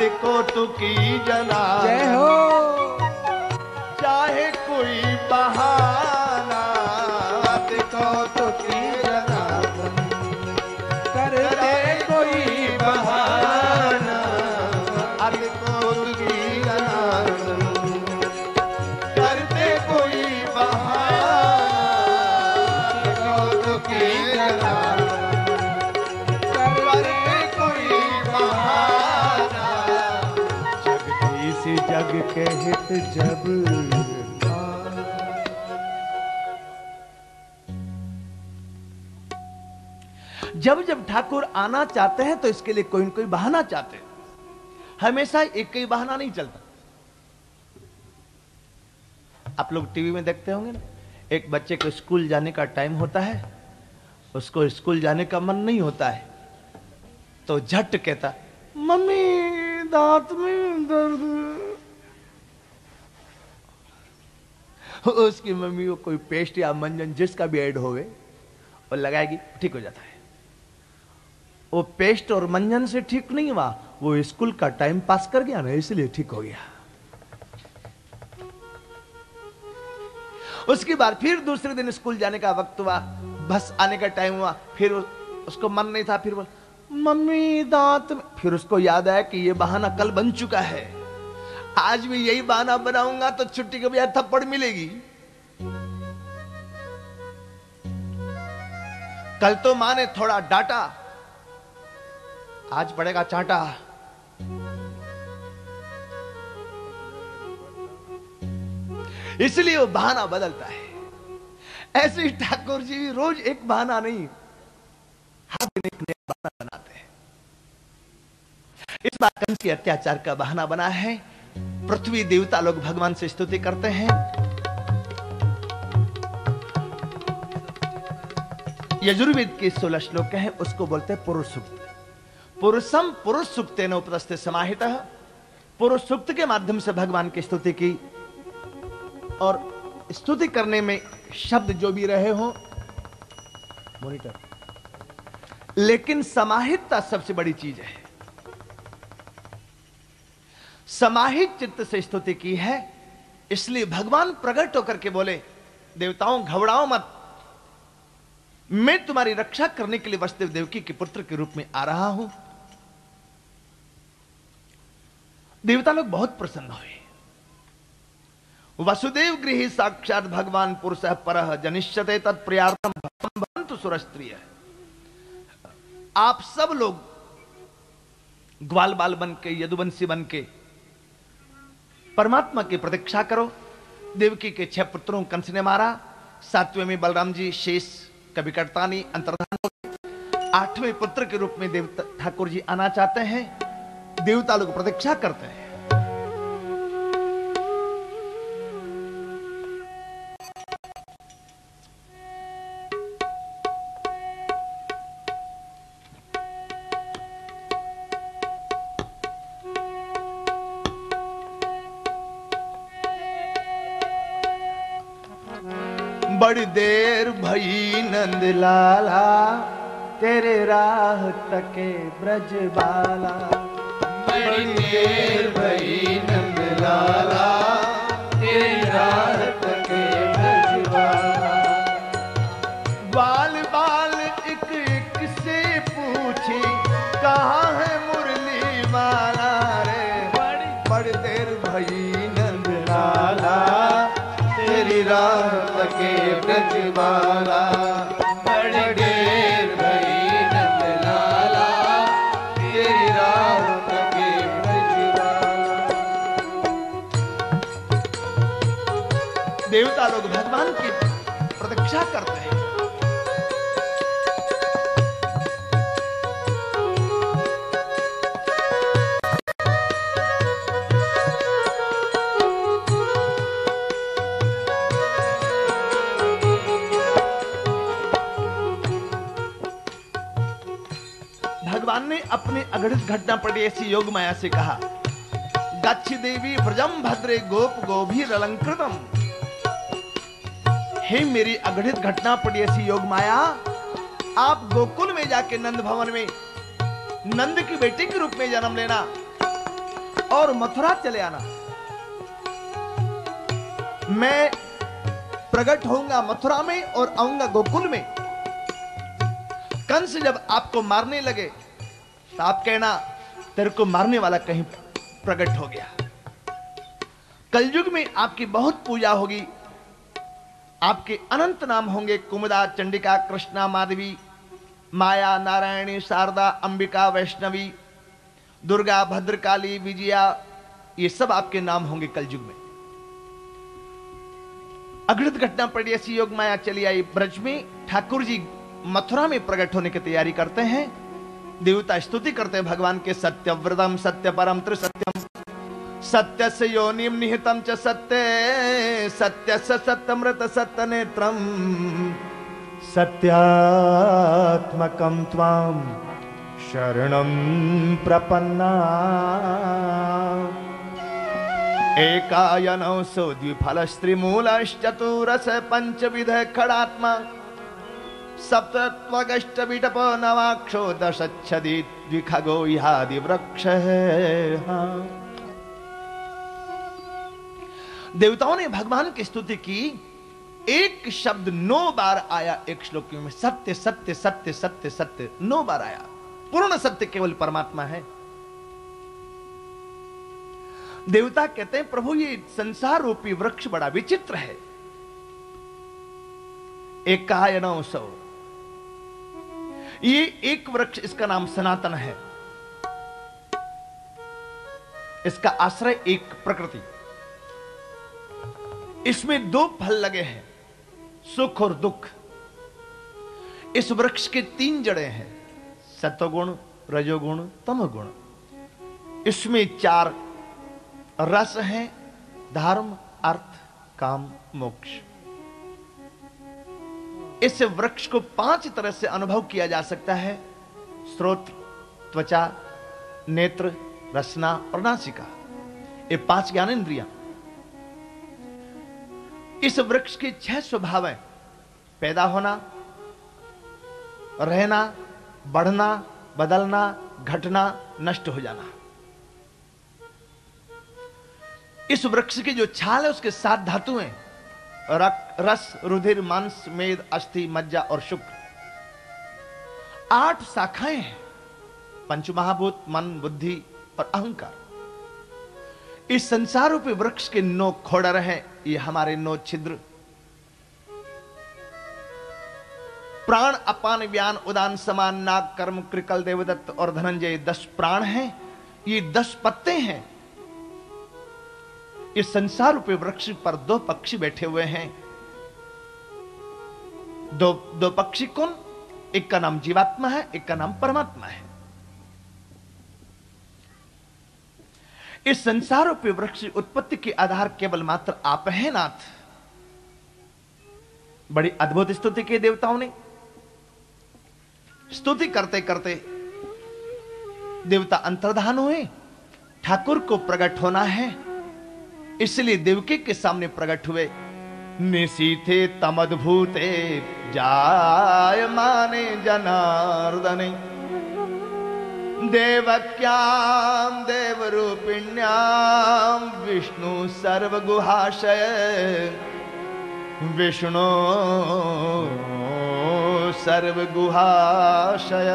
राधे को तुकी जना जय हो। चाहे कोई बहाना राधे को तुकी जना करते कोई बहाना राधे को तुकी जना करते कोई बहाना को तुकी जना जग के हित जब ठाकुर आना चाहते हैं तो इसके लिए कोई न कोई बहाना चाहते हैं। हमेशा एक ही बहाना नहीं चलता। आप लोग टीवी में देखते होंगे ना, एक बच्चे को स्कूल जाने का टाइम होता है, उसको स्कूल जाने का मन नहीं होता है, तो झट कहता मम्मी दांत में दर्द। उसकी मम्मी को कोई पेस्ट या मंजन जिसका भी ऐड होवे वो लगाएगी, ठीक हो जाता है। वो पेस्ट और मंजन से ठीक नहीं हुआ, वो स्कूल का टाइम पास कर गया ना, इसलिए ठीक हो गया। उसके बाद फिर दूसरे दिन स्कूल जाने का वक्त हुआ, बस आने का टाइम हुआ, फिर उसको मन नहीं था, फिर बोल मम्मी दांत में। फिर उसको याद आया कि ये बहाना कल बन चुका है, आज भी यही बहाना बनाऊंगा तो छुट्टी के बजाय थप्पड़ मिलेगी। कल तो मां ने थोड़ा डांटा, आज पड़ेगा चांटा। इसलिए वो बहाना बदलता है। ऐसे ही ठाकुर जी भी रोज एक बहाना नहीं, हर दिन एक नया बहाना बनाते हैं। इस बार कंस के अत्याचार का बहाना बना है। पृथ्वी देवता लोग भगवान से स्तुति करते हैं। यजुर्वेद के 16 श्लोक हैं, उसको बोलते हैं पुरुष सूक्त। पुरुषम पुरुष सूक्तेन उपतस्ते समाहितः। पुरुष सूक्त के माध्यम से भगवान की स्तुति की, और स्तुति करने में शब्द जो भी रहे हो मॉनिटर, लेकिन समाहितता सबसे बड़ी चीज है। समाहित चित्त से स्तुति की है, इसलिए भगवान प्रकट होकर के बोले देवताओं घबराओ मत, मैं तुम्हारी रक्षा करने के लिए वसुदेव देवकी के पुत्र के रूप में आ रहा हूं। देवता लोग बहुत प्रसन्न हुए। वसुदेव गृही साक्षात भगवान पुरुषः परः जनिष्यते तत्प्रियार्थम भवन्तु सुरस्त्रिय। आप सब लोग ग्वाल बाल बन के, यदुवंशी बन के परमात्मा की प्रतीक्षा करो। देवकी के 6 पुत्रों कंस ने मारा, 7वें में बलराम जी शेष कभी कर्तानी अंतर्धान हो गए, 8वें पुत्र के रूप में देवता ठाकुर जी आना चाहते हैं। देवता लोग प्रतीक्षा करते हैं। बड़ी देर भई नंद लाला, तेरे राह तके ब्रज बाला। बड़ी देर भई नंद लाला, तेरी राह तके ब्रज बाला। बाल बाल एक एक से पूछी, कहाँ है मुरली वाला रे। बड़ी देर भई नंद लाला, तेरी राह तके ब्रज बाला। बड़ी देर भई नंद लाला, तेरी राह तके ब्रज बाला। देवता लोग भगवान की प्रतीक्षा करते हैं। भगवान ने अपने अघटित घटना पर ऐसी योग माया से कहा, गच्छ देवी व्रजम भद्रे गोप गोभीर अलंकृतम। हे मेरी अघटित घटना पर ऐसी योग माया, आप गोकुल में जाके नंद भवन में नंद की बेटी के रूप में जन्म लेना। और मथुरा चले आना। मैं प्रकट होऊंगा मथुरा में और आऊंगा गोकुल में। कंस जब आपको मारने लगे तो आप कहना तेरे को मारने वाला कहीं प्रकट हो गया। कलयुग में आपकी बहुत पूजा होगी। आपके अनंत नाम होंगे, कुमुदा, चंडिका, कृष्णा, माधवी, माया, नारायणी, शारदा, अंबिका, वैष्णवी, दुर्गा, भद्रकाली, विजया, ये सब आपके नाम होंगे कलयुग में। अघटित घटना पड़ी ऐसी, योग माया चली आई ब्रज में। ठाकुर जी मथुरा में प्रकट होने की तैयारी करते हैं। देवता स्तुति करते हैं भगवान के, सत्यव्रतम सत्य परम त्रिसत्यम सत्य से योनिम निहितम च सत्य सत्य सत्यमृत सत्य नेत्रम सत्यात्मकम त्वाम शरणं प्रपन्ना एकायनौ सो द्विफलस्त्रिमूलश्चतुरस पंचविध खडात्मा सप्तत्वगष्ट विटपो नवाक्षो दशच्छदि द्विखगो इहादि वृक्षः। देवताओं ने भगवान की स्तुति की। एक शब्द 9 बार आया एक श्लोक में, सत्य सत्य सत्य सत्य सत्य 9 बार आया। पूर्ण सत्य केवल परमात्मा है। देवता कहते हैं प्रभु ये संसार रूपी वृक्ष बड़ा विचित्र है। एकायनौ सौ, ये एक वृक्ष, इसका नाम सनातन है। इसका आश्रय एक प्रकृति। इसमें 2 फल लगे हैं, सुख और दुख। इस वृक्ष के 3 जड़ें हैं, सत्वगुण, रजोगुण, तमोगुण। इसमें 4 रस हैं, धर्म, अर्थ, काम, मोक्ष। इस वृक्ष को 5 तरह से अनुभव किया जा सकता है, श्रोत्र, त्वचा, नेत्र, रसना और नासिका। ये 5 ज्ञानेंद्रियां। इस वृक्ष के 6 स्वभाव हैं, पैदा होना, रहना, बढ़ना, बदलना, घटना, नष्ट हो जाना। इस वृक्ष की जो छाल है उसके 7 धातु हैं, रस, रुधिर, मांस, मेद, अस्थि, मज्जा और शुक्र। 8 शाखाएं हैं, पंचमहाभूत, मन, बुद्धि और अहंकार। इस संसार रूपी वृक्ष के 9 खोडर हैं, ये हमारे 9 छिद्र। प्राण, अपान, व्यान, उदान, समान, नाग, कर्म, कृकल, देवदत्त और धनंजय 10 प्राण हैं। ये 10 पत्ते हैं। इस संसार रूपी वृक्ष पर 2 पक्षी बैठे हुए हैं। दो पक्षी कौन? एक का नाम जीवात्मा है, एक का नाम परमात्मा है। इस संसार रूपी वृक्ष की उत्पत्ति के आधार केवल मात्र आप हैं नाथ। बड़ी अद्भुत स्तुति की देवताओं ने। स्तुति करते करते देवता अंतर्धान हुए। ठाकुर को प्रकट होना है, इसलिए देवकी के सामने प्रकट हुए। निशीथे तमद्भूते जायमाने जनार्दने देवक्यां देवरूपिण्यां विष्णु सर्वगुहाशय विष्णु सर्वगुहाशय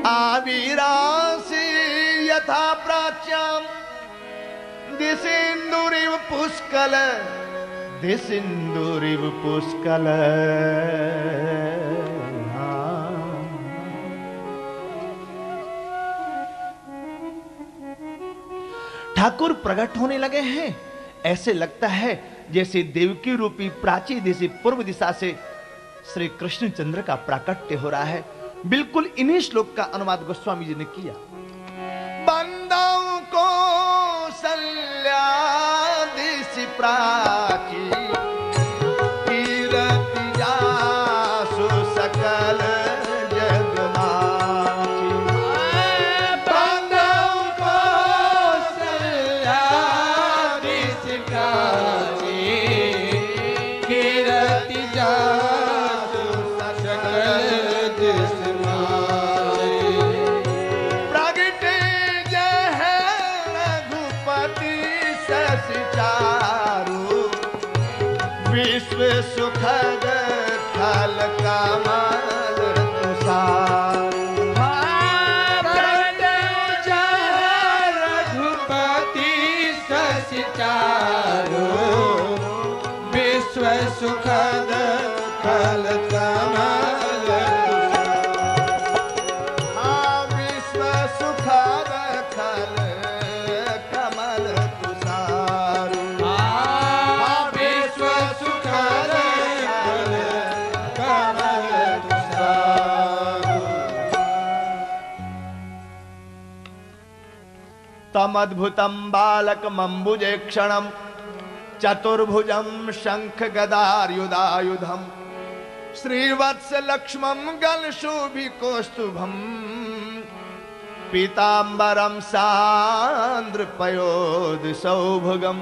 आविरांसि यथा प्राच्यां दिसिन्दुरिव पुष्कल दिसिन्दुरिव पुष्कल। ठाकुर प्रकट होने लगे हैं। ऐसे लगता है जैसे देवकी रूपी प्राची दिशा पूर्व दिशा से श्री कृष्णचंद्र का प्राकट्य हो रहा है। बिल्कुल इन्हीं श्लोक का अनुवाद गोस्वामी जी ने किया। बंदाओं को सल्यादिश प्राची कीरति जासु सकल जगमाची। बंदाओं को सल्यादिश प्राची कीरति जासु सकल जगमाची। प्रगटे जय विश्व सुखद खल कमल तुषार। रघुपति शशि चारु विश्व सुखद खल कमल हाँ विश्व सुखद खल कमल तुषार। हाँ विश्व सुखद खल कमल तमद्भुतं बालकमम्बुजे क्षणं चतुर्भुजं शंख गदायुधायुधं श्रीवत्स लक्ष्मं गलशोभिकौस्तुभं पीतांबरं सान्द्रपयोध सौभगम।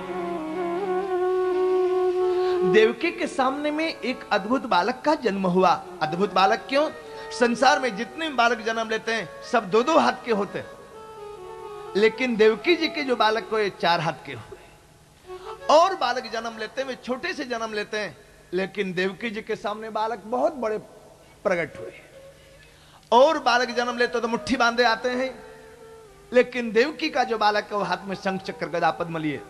देवकी के सामने में एक अद्भुत बालक का जन्म हुआ। अद्भुत बालक क्यों? संसार में जितने बालक जन्म लेते हैं सब दो दो हाथ के होते हैं, लेकिन देवकी जी के जो बालक को ये 4 हाथ के हुए। और बालक जन्म लेते हैं वे छोटे से जन्म लेते हैं, लेकिन देवकी जी के सामने बालक बहुत बड़े प्रकट हुए। और बालक जन्म लेते तो मुट्ठी बांधे आते हैं, लेकिन देवकी का जो बालक है वो हाथ में शंख चक्र गदा पद्म लिए।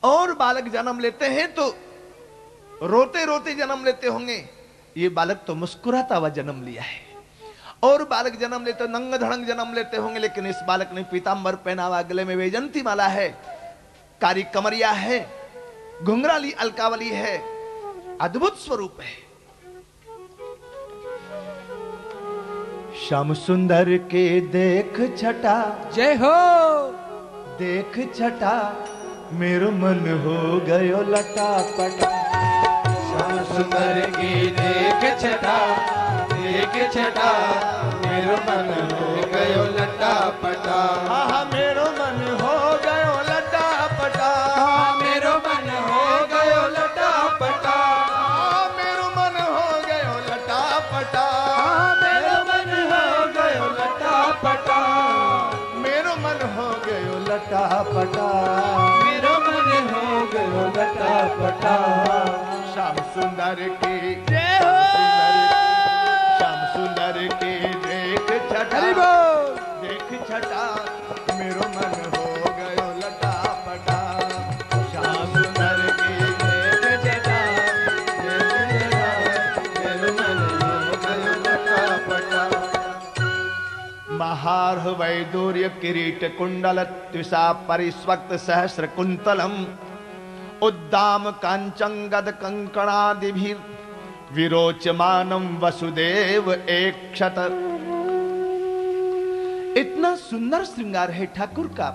और बालक जन्म लेते हैं तो रोते रोते जन्म लेते होंगे, ये बालक तो मुस्कुराता हुआ जन्म लिया है। और बालक जन्म लेते नंग धड़ंग जन्म लेते होंगे, लेकिन इस बालक ने पीतांबर पहना हुआ, गले में वैजंती माला है, कारी कमरिया है, घुंघराली अलकावली है, अद्भुत स्वरूप है। श्याम सुंदर के देख छटा, जय हो। देख छटा मेरो मन हो गयो लटापटा। श्याम सुंदर की देख छटा, देख छटा मेरो मन हो गयो लटापटा। आहा मेरो मन हो गयो लटापटा। मेरो मन हो गयो लटापटा। मेरो मन हो गयो लटापटा। मेरो मन हो गयो लटापटा। मेरो मन हो गयो लटापटा। मेरो मन हो गयो लटापटा। श्याम सुंदर की जय हो। श्याम सुंदर की देख छटा, हरि बोल। देख छटा मेरो मन हो गयो लटापटा। श्याम सुंदर की देख छटा, देख छटा मेरो मन हो गयो लटापटा। महार्ह वैदूर्य किरीट कुंडल त्विषा परिस्वक्त सहस्र कुंतलम उद्दाम कांचंगद कंकणादिभिर विरोचमानम वसुदेव एकक्षत। इतना सुंदर श्रृंगार है ठाकुर का।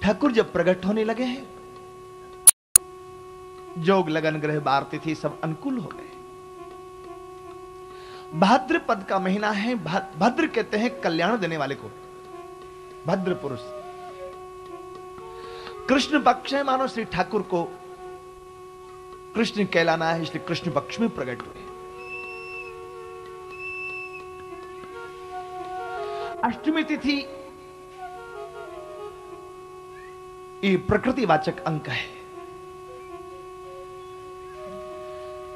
ठाकुर जब प्रकट होने लगे हैं, जोग लगन ग्रह बार तिथि सब अनुकूल हो गए। भाद्रपद का महीना है, भद्र कहते हैं कल्याण देने वाले को, भद्र पुरुष। कृष्ण पक्ष है, मानो श्री ठाकुर को कृष्ण कहलाना है, इसलिए कृष्ण पक्ष में प्रकट हुए। अष्टमी तिथि ये प्रकृतिवाचक अंक है।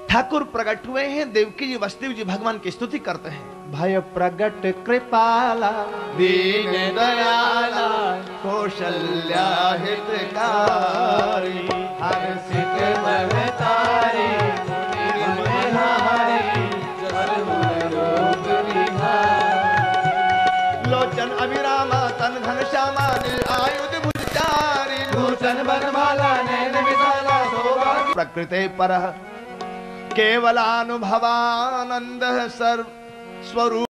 ठाकुर प्रकट हुए हैं, देवकी जी वसुदेव जी भगवान की स्तुति करते हैं। भय प्रगट कृपाला दीन दयाला कौशल्या हितकारी हर्षित महतारी मनहारी जसुरूप निहारी। लोचन अभिरामा तन घन श्यामा आयुध भुजचारी भूषण बनमाला नैन विशाला शोभा। प्रकृते परः केवलानुभवानंद सर्व स्वरूप